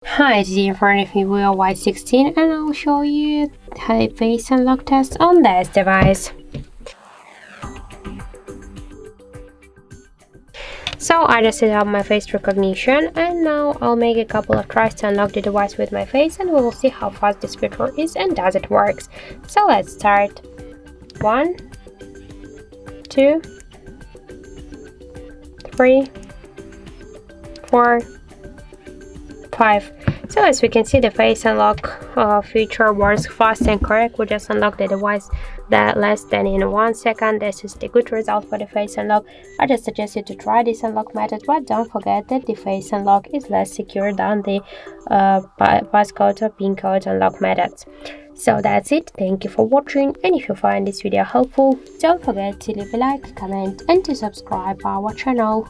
Hi, today in front of me VIVO Y16 and I'll show you how to face unlock test on this device. So I just set up my face recognition and now I'll make a couple of tries to unlock the device with my face and we will see how fast this feature is and does it works. So let's start. 1, 2, 3, 4, 5. So as we can see, the face unlock feature works fast and correct. We just unlocked the device that less than in 1 second. This is the good result for the face unlock. I just suggest you to try this unlock method, but don't forget that the face unlock is less secure than the passcode or pin code unlock methods. So that's it. Thank you for watching, and if you find this video helpful, don't forget to leave a like, comment and to subscribe our channel.